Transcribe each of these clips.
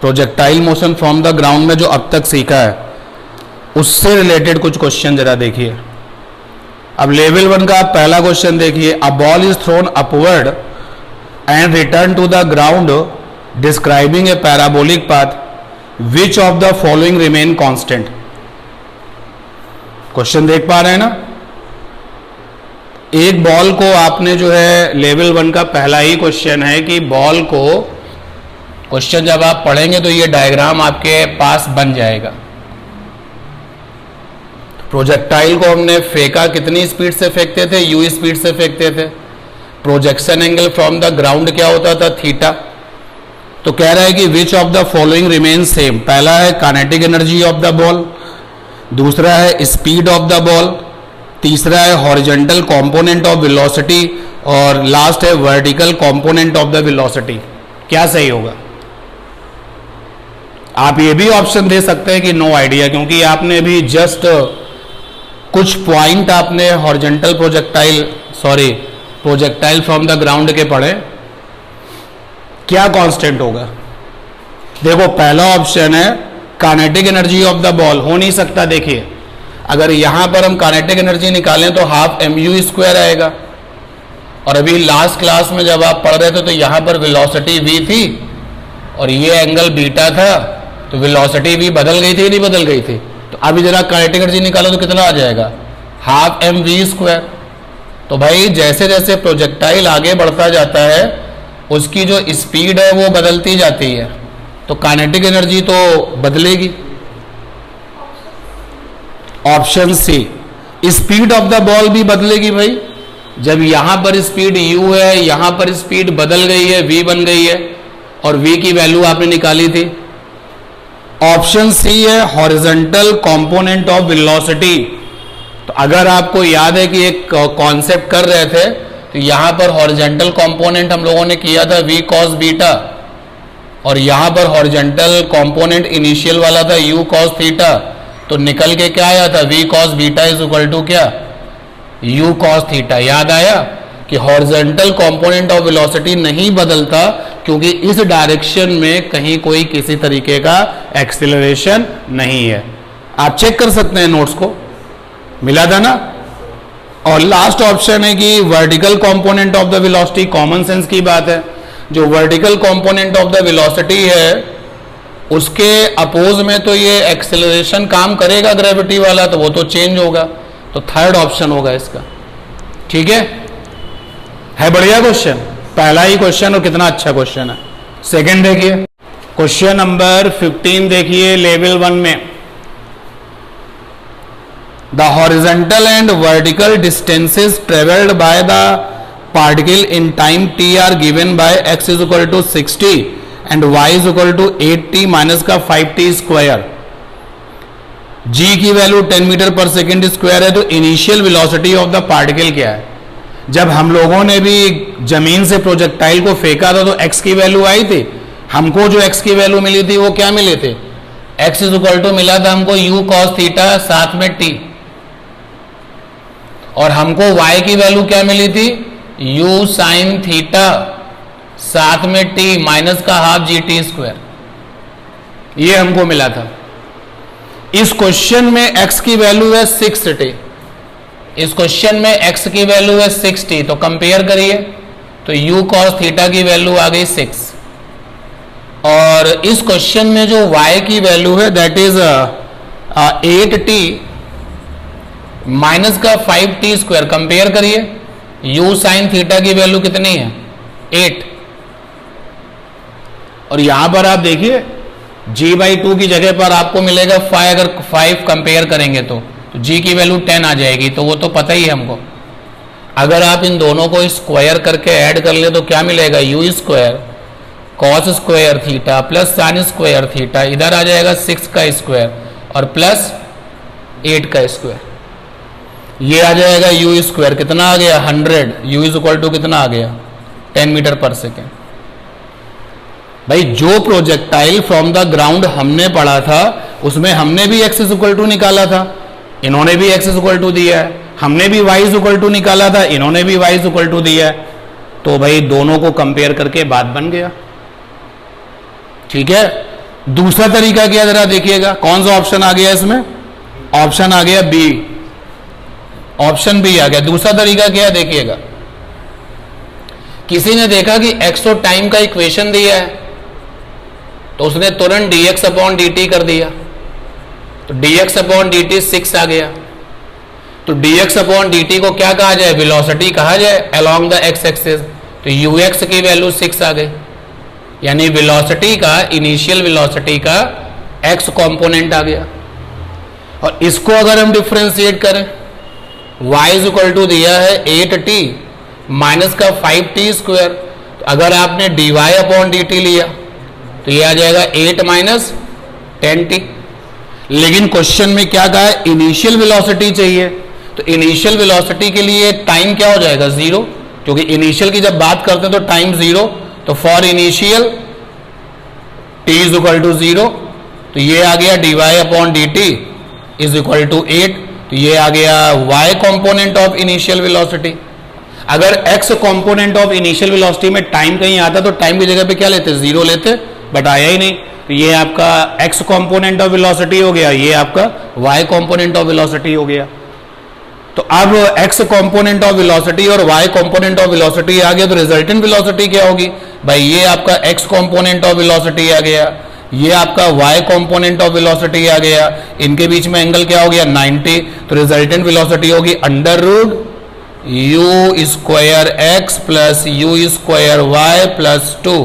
Projectile motion from the ground में जो अब तक सीखा है उससे रिलेटेड कुछ क्वेश्चन जरा देखिए। अब लेवल 1 का पहला क्वेश्चन देखिए, a ball is thrown upward and return to the ground describing a parabolic path, which of the following remain constant. Question देख पा रहे हैं ना, एक बॉल को आपने जो है लेवल 1 का पहला ही क्वेश्चन है कि बॉल को, क्वेश्चन जब आप पढ़ेंगे तो ये डायग्राम आपके पास बन जाएगा। प्रोजेक्टाइल को हमने फेंका, कितनी स्पीड से फेंकते थे, यू स्पीड से फेंकते थे। Projection angle from the ground क्या होता था, थीटा। तो कह रहा है कि विच of the following remain same. पहला है kinetic energy of the ball, दूसरा है स्पीड ऑफ द बॉल, तीसरा है हॉरिजॉन्टल कंपोनेंट ऑफ वेलोसिटी, और लास्ट है vertical component of the velocity. क्या सही होगा? आप ये भी ऑप्शन दे सकते हैं कि नो आइडिया, क्योंकि आपने भी जस्ट कुछ पॉइंट आपने horizontal projectile from the ground के पढ़े। क्या कांस्टेंट होगा? देखो पहला ऑप्शन है kinetic energy of the ball, हो नहीं सकता। देखिए अगर यहां पर हम काइनेटिक एनर्जी निकालें तो हाफ mu² आएगा, और अभी लास्ट क्लास में जब आप पढ़ रहे थे तो यहां पर वेलोसिटी v थी और ये एंगल बीटा था, तो वेलोसिटी v बदल गई थी नहीं बदल गई थी? तो अभी जरा काइनेटिक एनर्जी निकालो तो कितना आ जाएगा, हाफ mv²। तो भाई जैसे जैसे प्रोजेक्टाइल आगे बढ़ता जाता है उसकी जो स्पीड है वो बदलती जाती है, तो काइनेटिक एनर्जी तो बदलेगी। Option C, speed of the ball भी बदलेगी भाई। जब यहां पर स्पीड u है, यहां पर स्पीड बदल गई है, v बन गई है, और v की वैल्यू आपने निकाली थी। ऑप्शन सी है हॉरिजॉन्टल कंपोनेंट ऑफ वेलोसिटी। तो अगर आपको याद है कि एक कॉन्सेप्ट कर रहे थे, तो यहां पर हॉरिजॉन्टल कंपोनेंट हम लोगों ने किया था v cos बीटा, और यहां पर हॉरिजॉन्टल कंपोनेंट इनिशियल वाला था u cos थीटा। तो निकल के क्या आया था, v cos beta is equal to क्या, u cos थीटा। याद आया कि हॉरिजॉन्टल कंपोनेंट ऑफ वेलोसिटी नहीं बदलता, क्योंकि इस डायरेक्शन में कहीं कोई किसी तरीके का एक्सीलरेशन नहीं है। आप चेक कर सकते हैं नोट्स को, मिला था ना। और लास्ट ऑप्शन है कि vertical component of the velocity, common sense की बात है। जो vertical component of the velocity है उसके अपोज में तो ये एक्सेलरेशन काम करेगा ग्रेविटी वाला, तो वो तो चेंज होगा। तो थर्ड ऑप्शन होगा इसका। ठीक है बढ़िया क्वेश्चन, पहला ही क्वेश्चन, और कितना अच्छा क्वेश्चन है। सेकंड देखिए, क्वेश्चन नंबर 15 देखिए लेवल 1 में, the horizontal and vertical distances travelled by the particle in time t are given by x is equal to 60 and y is equal to 8t minus का 5t²। g की value 10 metre पर second square है, तो initial velocity of the particle क्या है? जब हम लोगों ने भी जमीन से प्रोजेक्टाइल को फेंका था तो x की वैल्यू आई थी, हमको जो x की वैल्यू मिली थी वो क्या मिले थे, x इज इक्वल टू मिला था हमको u cos थीटा साथ में t, और हमको y की वैल्यू क्या मिली थी, u sin थीटा साथ में t माइनस का हाफ gt²। ये हमको मिला था। इस क्वेश्चन में x की वैल्यू है 60, इस क्वेश्चन में x की वैल्यू है 60, तो कंपेयर करिए, तो u cos थीटा की वैल्यू आ गई 6, और इस क्वेश्चन में जो y की वैल्यू है दैट इज 8t माइनस का 5t²। कंपेयर करिए, u sin थीटा की वैल्यू कितनी है, 8, और यहां पर आप देखिए g/2 की जगह पर आपको मिलेगा 5। अगर 5 कंपेयर करेंगे तो g की वैल्यू 10 आ जाएगी, तो वो तो पता ही है हमको। अगर आप इन दोनों को स्क्वायर करके ऐड कर ले तो क्या मिलेगा, u² cos² theta plus sin² theta, इधर आ जाएगा 6 का स्क्वायर और प्लस 8 का स्क्वायर, ये आ जाएगा u²। कितना आ गया, 100। u इज इक्वल टू कितना आ गया, 10 मीटर पर सेकेंड। भाई जो प्रोजेक्टाइल फ्रॉम द ग्राउंड हमने पढ़ा था उसमें हमने भी x इज इक्वल टू निकाला था, इन्होंने भी x इज इक्वल टू दिया है, हमने भी y इज इक्वल टू निकाला था, इन्होंने भी y इज इक्वल टू दिया है। तो भाई दोनों को कंपेयर करके बात बन गया। ठीक है, दूसरा तरीका क्या जरा देखिएगा, कौन सा ऑप्शन आ गया इसमें, ऑप्शन आ गया बी, ऑप्शन बी आ गया। दूसरा तरीका क्या है देखिएगा, किसी ने देखा कि एक्स और टाइम का इक्वेशन दिया है तो उसने तुरंत dx अपॉन dt कर दिया, तो dx अपॉन dt 6 आ गया। तो dx अपॉन dt को क्या कहा जाए, वेलोसिटी कहा जाए अलोंग द x एक्सिस, तो ux की वैल्यू 6 आ गई, यानी वेलोसिटी का, इनिशियल वेलोसिटी का x कंपोनेंट आ गया। और इसको अगर हम डिफरेंशिएट करें, y इज इक्वल टू दिया है 8t माइनस का 5t स्क्वायर, तो अगर आपने dy अपॉन dt लिया तो ये आ जाएगा 8 माइनस 10t। लेकिन क्वेश्चन में क्या कहा है, इनिशियल वेलोसिटी चाहिए, तो इनिशियल वेलोसिटी के लिए टाइम क्या हो जाएगा, 0, क्योंकि इनिशियल की जब बात करते हैं तो टाइम 0, तो for initial t is equal to 0, तो ये आ गया dy upon dt is equal to 8, तो ये आ गया y component of initial velocity. अगर x component of initial velocity में टाइम कहीं आता तो टाइम की जगह पे क्या लेते, 0 लेते, बट आया ही नहीं, तो ये आपका x कंपोनेंट ऑफ वेलोसिटी हो गया, ये आपका y कंपोनेंट ऑफ वेलोसिटी हो गया। तो अब x कंपोनेंट ऑफ वेलोसिटी और y कंपोनेंट ऑफ वेलोसिटी आ गया, तो रिजल्टेंट वेलोसिटी क्या होगी भाई, ये आपका x कंपोनेंट ऑफ वेलोसिटी आ गया, ये आपका y कंपोनेंट ऑफ वेलोसिटी आ गया, इनके बीच में एंगल क्या हो गया 90, तो रिजल्टेंट वेलोसिटी होगी under root u square x plus u square y plus 2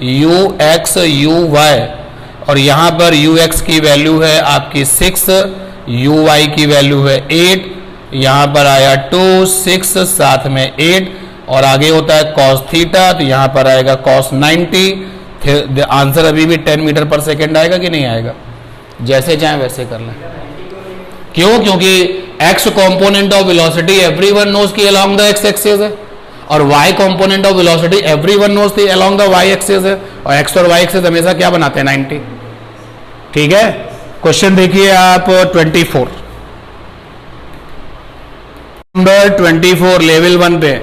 ux uy, और यहां पर ux की वैल्यू है आपकी 6, uy की वैल्यू है 8, यहां पर आया 2 6 साथ में 8, और आगे होता है cos थीटा, तो यहां पर आएगा cos 90। आंसर अभी भी 10 मीटर पर सेकेंड आएगा कि नहीं आएगा, जैसे चाहे वैसे कर लें। क्यों, क्योंकि x component of velocity everyone knows की अलोंग द x एक्सिस है, और y component of velocity everyone knows की अलोंग द y एक्सिस है, और x और y एक्सिस हमेशा क्या बनाते हैं 90। ठीक है, क्वेश्चन देखिए आप 24, नंबर 24 लेवल 1 पे,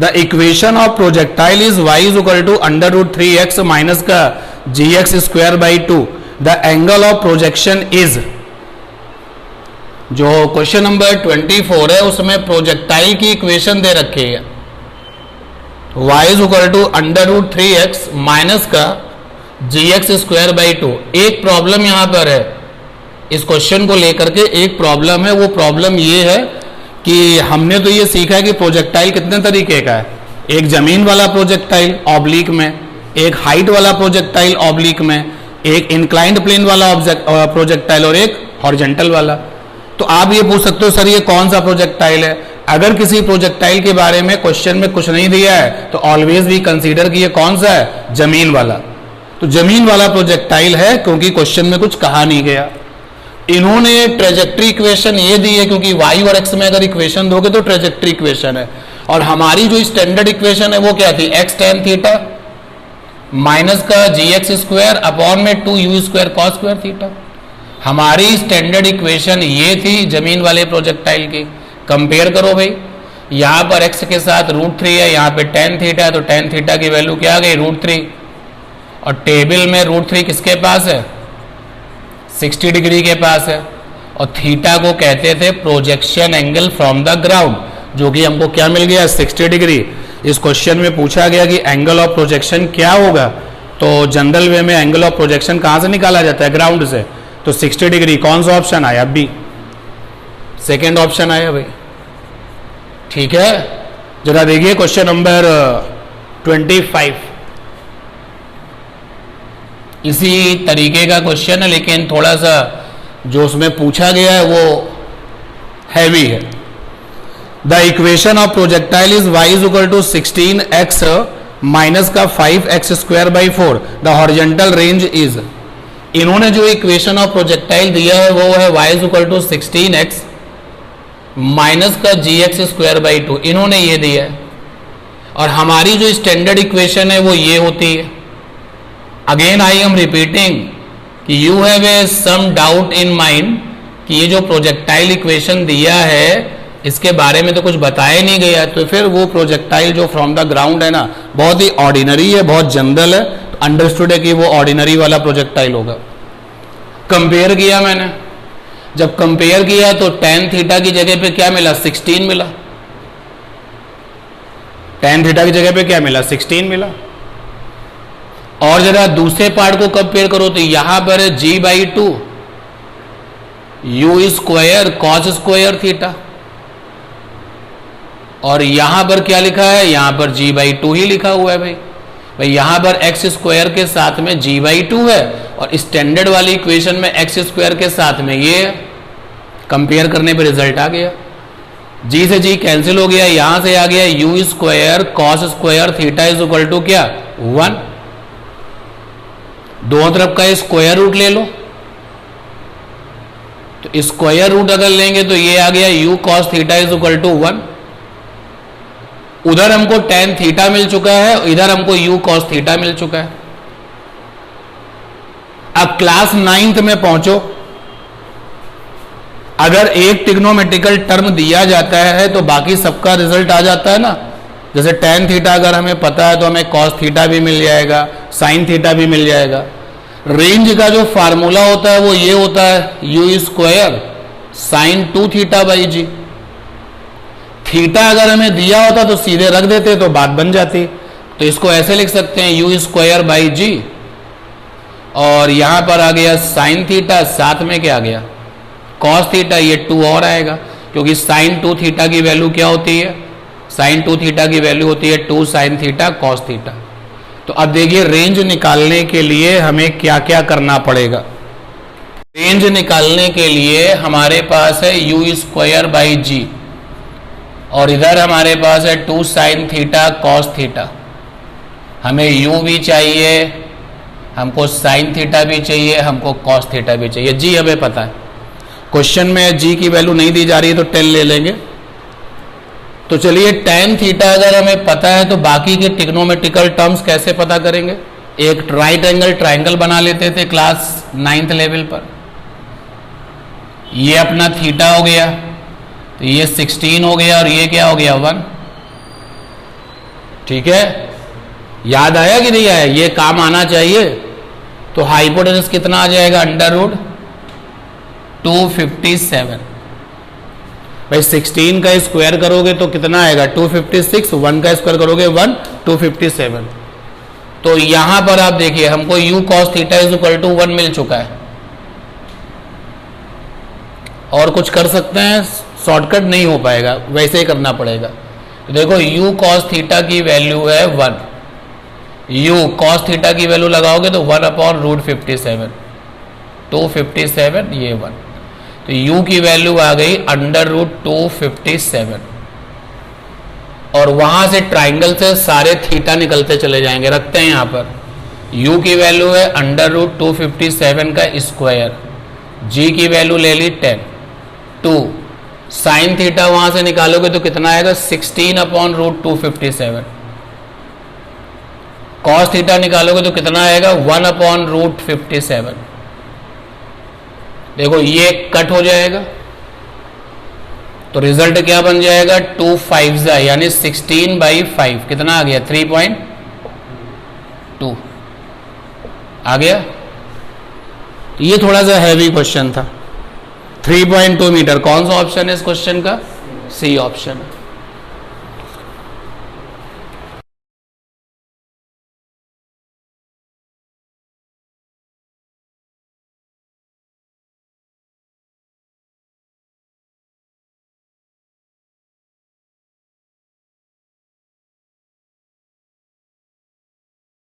the equation of projectile is y is equal to under root 3x minus का gx square by 2, the angle of projection is. जो क्वेश्चन नंबर 24 है उसमें प्रोजेक्टाइल की इक्वेशन दे रखी है, y is equal to under root 3x minus का gx square by 2। एक problem यहां पर है, इस क्वेश्चन को लेकर के एक प्रॉब्लम है, वो प्रॉब्लम ये है कि हमने तो ये सीखा है कि प्रोजेक्टाइल कितने तरीके का है, एक जमीन वाला प्रोजेक्टाइल ऑब्लिक में, एक हाइट वाला प्रोजेक्टाइल ऑब्लिक में, एक इंक्लाइंड प्लेन वाला प्रोजेक्टाइल और एक हॉरिजॉन्टल वाला। तो आप ये पूछ सकते हो सर ये कौन सा प्रोजेक्टाइल है। अगर किसी प्रोजेक्टाइल के बारे में क्वेश्चन में कुछ नहीं दिया है तो ऑलवेज भी कंसीडर कि ये कौन सा है, जमीन वाला। तो जमीन वाला प्रोजेक्टाइल है क्योंकि क्वेश्चन में कुछ कहा नहीं गया। इन्होंने ट्रेजेक्ट्री इक्वेशन ये दी है क्योंकि y और x में अगर इक्वेशन दोगे तो ट्रेजेक्ट्री इक्वेशन है, और हमारी जो स्टैंडर्ड इक्वेशन है वो क्या थी, x tan थीटा माइनस का gx स्क्वायर अपॉन में 2u square cos square theta. हमारी स्टैंडर्ड इक्वेशन ये थी जमीन वाले प्रोजेक्टाइल की। कंपेयर करो भाई, यहाँ पर x के साथ √3 है, यहाँ पे tan थीटा है, तो tan थीटा की वैल्यू क्या आ गई √3, और टेबल में √3 किसके पास है, 60 डिग्री के पास है, और थीटा को कहते थे projection angle from the ground, जो कि हमको क्या मिल गया 60 डिग्री। इस क्वेश्चन में पूछा गया कि एंगल ऑफ प्रोजेक्शन क्या होगा, तो जनरल वे में एंगल ऑफ प्रोजेक्शन कहाँ से निकाला जाता है, ग्राउंड से, तो 60 डिग्री। कौन सा ऑप्शन आया, बी, सेकेंड ऑप्शन आया भाई। ठीक है, जरा देखिए क्वेश्चन नंबर 25, इसी तरीके का क्वेश्चन है लेकिन थोड़ा सा जो उसमें पूछा गया है वो हैवी है। The equation of projectile is y is equal to 16x minus का 5x square by 4, the horizontal range is. इन्होंने जो इक्वेशन ऑफ प्रोजेक्टाइल दिया है वो है y is equal to 16x minus का gx स्क्वायर बाई 2, इन्होंने ये दिया है, और हमारी जो स्टैंडर्ड इक्वेशन है वो ये होती है। अगेन आई एम रिपीटिंग कि you have a some doubt in mind कि ये जो प्रोजेक्टाइल इक्वेशन दिया है इसके बारे में तो कुछ बताया नहीं गया, तो फिर वो प्रोजेक्टाइल जो फ्रॉम द ग्राउंड है ना बहुत ही ऑर्डिनरी है, बहुत जनरल है, तो अंडरस्टूड है कि वो ऑर्डिनरी वाला प्रोजेक्टाइल होगा। कंपेयर किया मैंने, जब कंपेयर किया तो tan थीटा की जगह पे क्या मिला, 16 मिला। tan थीटा की जगह पे क्या मिला, 16 मिला। और जरा दूसरे पार्ट को कंपेयर करो तो यहां पर है g/2 u square cos square theta, और यहां पर क्या लिखा है, यहां पर g/2 ही लिखा हुआ है भाई यहां पर x स्क्वायर के साथ में g/2 है और स्टैंडर्ड वाली इक्वेशन में x स्क्वायर के साथ में ये है। कंपेयर करने पे रिजल्ट आ गया, g से g कैंसिल हो गया, यहां से आ गया u square cos square theta is equal to क्या, 1। दोनों तरफ का स्क्वायर रूट ले लो, तो स्क्वायर रूट अगर लेंगे तो ये आ गया u cos theta is equal to 1। उधर हमको tan थीटा मिल चुका है, इधर हमको u cos थीटा मिल चुका है। अब क्लास 9th में पहुंचो, अगर एक ट्रिग्नोमेट्रिकल टर्म दिया जाता है तो बाकी सबका रिजल्ट आ जाता है ना। जैसे tan थीटा अगर हमें पता है तो हमें cos थीटा भी मिल जाएगा, sin थीटा भी मिल जाएगा। रेंज का जो फार्मूला होता है वो ये होता है u square sine 2 theta by G. Theta अगर हमें दिया होता तो सीधे रख देते तो बात बन जाती, तो इसको ऐसे लिख सकते हैं u स्क्वायर बाई जी, और यहां पर आ गया साइन थीटा, साथ में क्या आ गया कॉस थीटा, ये 2 और आएगा क्योंकि साइन 2 थीटा की वैल्यू क्या होती है, साइन 2 थीटा की वैल्यू होती है 2 साइन थीटा कॉस थीटा। तो अब देखिए रेंज निकालने के लिए हमें क्या क्या करना पड़ेगा। रेंज निकालने के लिए हमारे पास है u स्क्वायर बाई जी, और इधर हमारे पास है 2 साइन थीटा कॉस थीटा। हमें u भी चाहिए, हमको साइन थीटा भी चाहिए, हमको कॉस थीटा भी चाहिए। जी हमें पता है, क्वेश्चन में जी की वैल्यू नहीं दी जा रही है तो 10 ले लेंगे। तो चलिए tan थीटा अगर हमें पता है तो बाकी के ट्रिग्नोमेट्रिकल टर्म्स कैसे पता करेंगे। एक राइट एंगल ट्राइंगल बना लेते थे क्लास 9th लेवल पर। ये अपना थीटा हो गया, तो ये 16 हो गया और ये क्या हो गया 1। ठीक है, याद आया कि नहीं आया, ये काम आना चाहिए। तो हाइपोटेनस कितना आ जाएगा, अंडर रूट 257। भाई 16 का स्क्वायर करोगे तो कितना आएगा 256, 1 का स्क्वायर करोगे 1, 257। तो यहां पर आप देखिए हमको u cos theta is equal to 1 मिल चुका है। और कुछ कर सकते हैं, शॉर्टकट नहीं हो पाएगा, वैसे ही करना पड़ेगा। तो देखो u cos थीटा की वैल्यू है 1, u cos थीटा की वैल्यू लगाओगे तो 1/√57, 257 ये 1, तो u की वैल्यू आ गई √257। और वहां से ट्राइंगल से सारे थीटा निकलते चले जाएंगे, रखते हैं यहां पर। u की वैल्यू है √257 का स्क्वायर, g की वैल्यू ले ली 10, 2 साइन थीटा वहां से निकालोगे तो कितना आएगा 16/√257। कॉस थीटा निकालोगे तो कितना आएगा 1/√57। देखो ये कट हो जाएगा तो रिजल्ट क्या बन जाएगा 2 5 यानी 16/5 कितना आ गया 3.2 आ गया। ये थोड़ा सा हैवी क्वेश्चन था। 3.2 मीटर कौन सा ऑप्शन है इस क्वेश्चन का, सी ऑप्शन।